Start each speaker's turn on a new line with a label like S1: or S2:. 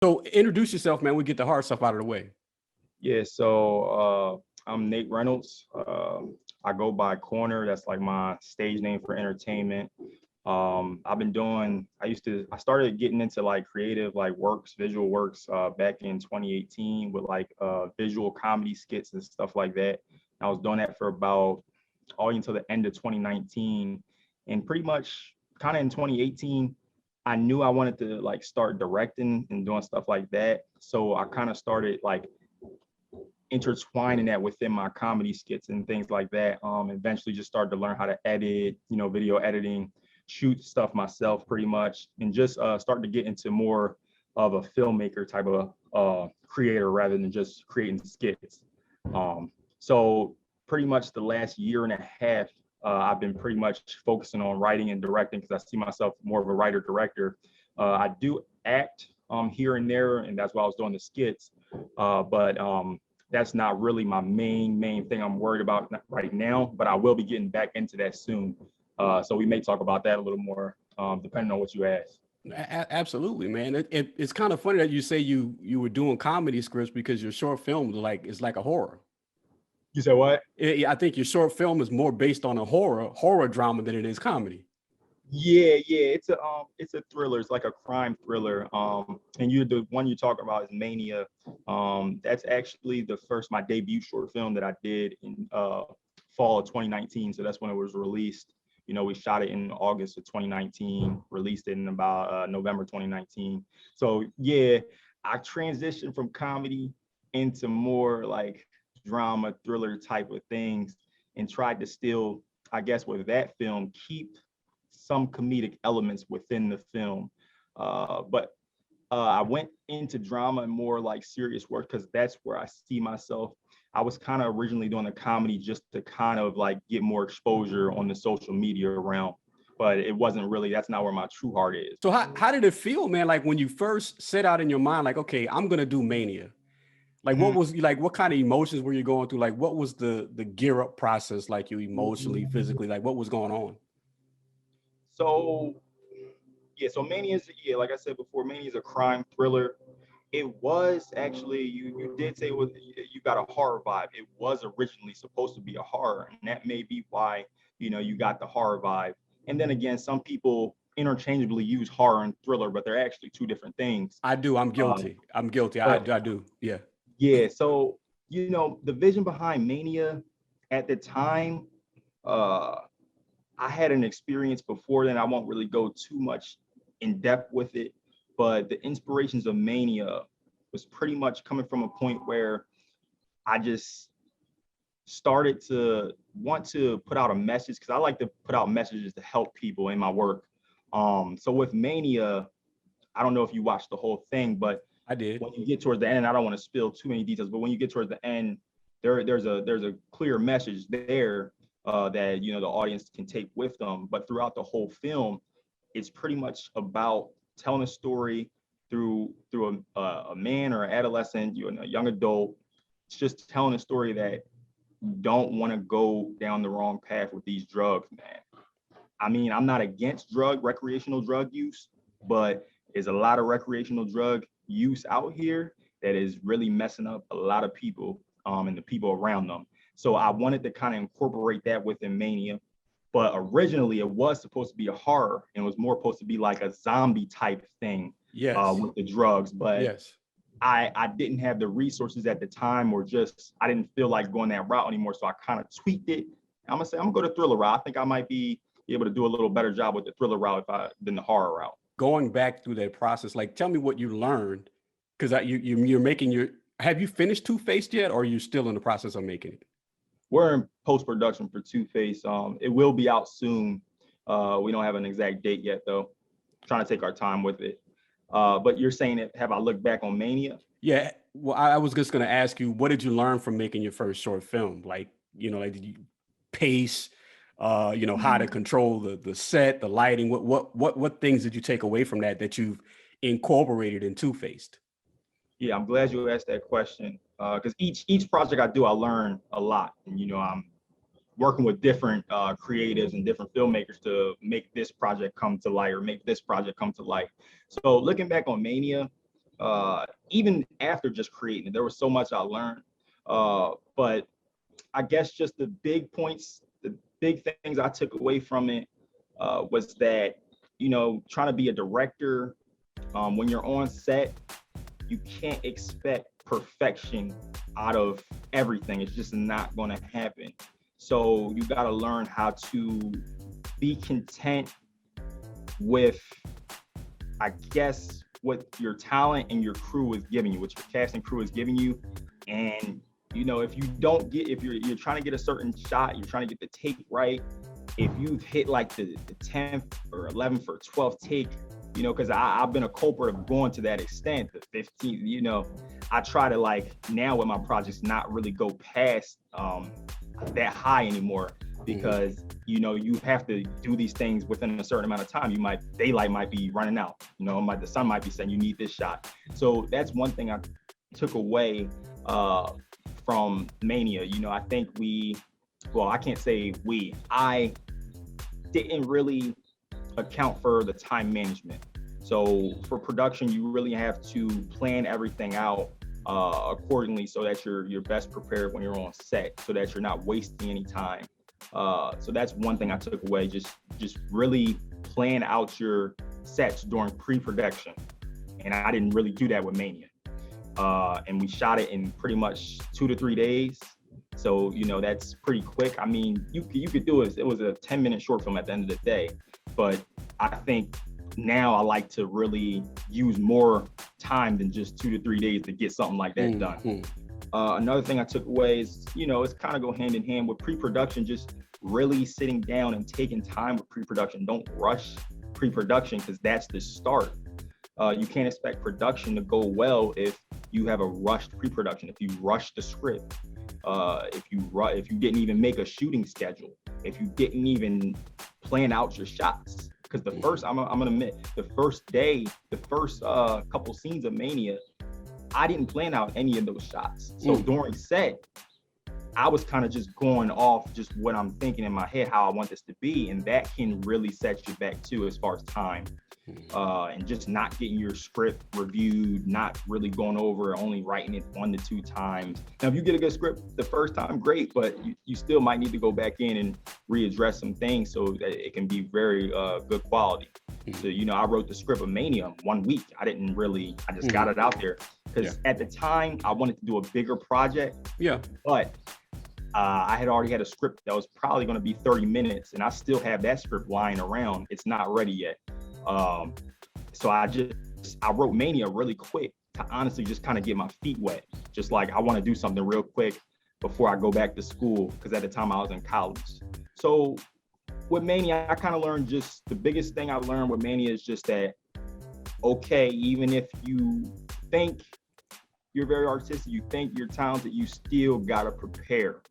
S1: So introduce yourself, man. We get the hard stuff out of the way.
S2: Yeah, so I'm Nate Reynolds. I go by Corner. That's like my stage name for entertainment. I started getting into like creative, like works, visual works, back in 2018 with like visual comedy skits and stuff like that. I was doing that for about all until the end of 2019. And pretty much kind of in 2018, I knew I wanted to like start directing and doing stuff like that. So I kind of started like intertwining that within my comedy skits and things like that. Eventually just started to learn how to edit, video editing, shoot stuff myself pretty much, and just start to get into more of a filmmaker type of creator rather than just creating skits. So pretty much the last year and a half, I've been pretty much focusing on writing and directing because I see myself more of a writer director. I do act here and there, and that's why I was doing the skits. But that's not really my main thing I'm worried about right now, but I will be getting back into that soon. So we may talk about that a little more, depending on what you ask.
S1: Absolutely, man. It's kind of funny that you say you were doing comedy scripts because your short film is like a horror.
S2: You said what?
S1: I think your short film is more based on a horror drama than it is comedy.
S2: Yeah. It's a thriller. It's like a crime thriller. And the one you talk about is Mania. That's actually my debut short film that I did in fall of 2019. So that's when it was released. We shot it in August of 2019, released it in about November 2019. So yeah, I transitioned from comedy into more like drama thriller type of things, and tried to still, I guess, with that film, keep some comedic elements within the film. But I went into drama and more like serious work because that's where I see myself. I was kind of originally doing a comedy just to kind of like get more exposure on the social media realm, but it wasn't really, that's not where my true heart is.
S1: So how did it feel, man? Like when you first set out in your mind, like, okay, I'm gonna do Mania. Like
S2: Mhm.
S1: what kind of emotions were you going through? Like what was the gear up process, like you emotionally, physically, like what was going on?
S2: So yeah, so Mania is, yeah, like I said before, Mania is a crime thriller. It was actually, you did say you got a horror vibe. It was originally supposed to be a horror, and that may be why you got the horror vibe. And then again, some people interchangeably use horror and thriller, but they're actually two different things.
S1: I do. I'm
S2: Um,
S1: guilty. I'm guilty. I,
S2: but
S1: I do. Yeah.
S2: yeah, so the vision behind Mania at the time, uh, I had an experience before then. I won't really go too much in depth with it, but the inspirations of Mania was pretty much coming from a point where I just started to want to put out a message because I like to put out messages to help people in my work. So with Mania, I don't know if you watched the whole thing, but
S1: I did.
S2: when you get towards the end, I don't want to spill too many details, but when you get towards the end, there's a clear message there that the audience can take with them. But throughout the whole film, it's pretty much about telling a story through a man or an adolescent, a young adult. It's just telling a story that you don't want to go down the wrong path with these drugs, man. I mean, I'm not against recreational drug use, but there's a lot of recreational drug use out here that is really messing up a lot of people and the people around them. So I wanted to kind of incorporate that within Mania. But originally it was supposed to be a horror and it was more supposed to be like a zombie type thing
S1: Yes.
S2: with the drugs. But
S1: Yes.
S2: I didn't have the resources at the time, or just I didn't feel like going that route anymore. So I kind of tweaked it. I'm gonna go to thriller route. I think I might be able to do a little better job with the thriller route than the horror route.
S1: Going back through that process, like tell me what you learned, because you're making your. Have you finished Two Faced yet, or are you still in the process of making it?
S2: We're in post production for Two Face. It will be out soon. We don't have an exact date yet, though. Trying to take our time with it. But you're saying it. Have I looked back on Mania?
S1: Yeah. Well, I was just going to ask you, what did you learn from making your first short film? Like, like did you pace, how to control the set, the lighting? What things did you take away from that you've incorporated in Two Faced?
S2: Yeah, I'm glad you asked that question because each project I do, I learn a lot, and I'm working with different creatives and different filmmakers to make this project come to light or make this project come to light. So looking back on Mania, even after just creating it, there was so much I learned. But I guess just the big points, the big things I took away from it was that, you know, trying to be a director, when you're on set, you can't expect perfection out of everything. It's just not going to happen. So you got to learn how to be content with, I guess, what your talent and your crew is giving you, what your cast and crew is giving you. And, you know, if you don't get, if you're trying to get a certain shot, you're trying to get the take right, if you've hit like the 10th or 11th or 12th take, you know, because I've been a culprit of going to that extent, the 15th, you know, I try to, like, now with my projects, not really go past that high anymore, because, you know, you have to do these things within a certain amount of time. Daylight might be running out, you know, the sun might be saying you need this shot. So that's one thing I took away from Mania. You know, I think I can't say I didn't really account for the time management. So for production, you really have to plan everything out accordingly, so that you're best prepared when you're on set, so that you're not wasting any time. So that's one thing I took away, just really plan out your sets during pre-production. And I didn't really do that with Mania. And we shot it in pretty much 2 to 3 days. So, you know, that's pretty quick. I mean, you could do it. It was a 10-minute short film at the end of the day. But I think now I like to really use more time than just 2 to 3 days to get something like that done. Another thing I took away is, you know, it's kind of go hand in hand with pre-production, just really sitting down and taking time with pre-production. Don't rush pre-production, because that's the start. You can't expect production to go well if you have a rushed pre-production, if you rush the script, if you didn't even make a shooting schedule, if you didn't even plan out your shots. Because the first, I'm gonna admit, the first day, the first couple scenes of Mania, I didn't plan out any of those shots. So during set, I was kind of just going off just what I'm thinking in my head, how I want this to be. And that can really set you back too, as far as time. And just not getting your script reviewed, not really going over, only writing it 1 to 2 times. Now, if you get a good script the first time, great, but you still might need to go back in and readdress some things so that it can be very good quality. So, you know, I wrote the script of Mania 1 week. I just got it out there because at the time I wanted to do a bigger project. But I had already had a script that was probably going to be 30 minutes, and I still have that script lying around. It's not ready yet. So I wrote Mania really quick to honestly just kind of get my feet wet. Just like, I want to do something real quick before I go back to school, because at the time I was in college. So with Mania, I kind of learned, just the biggest thing I learned with Mania is just that, okay, even if you think you're very artistic, you think you're talented, you still gotta prepare.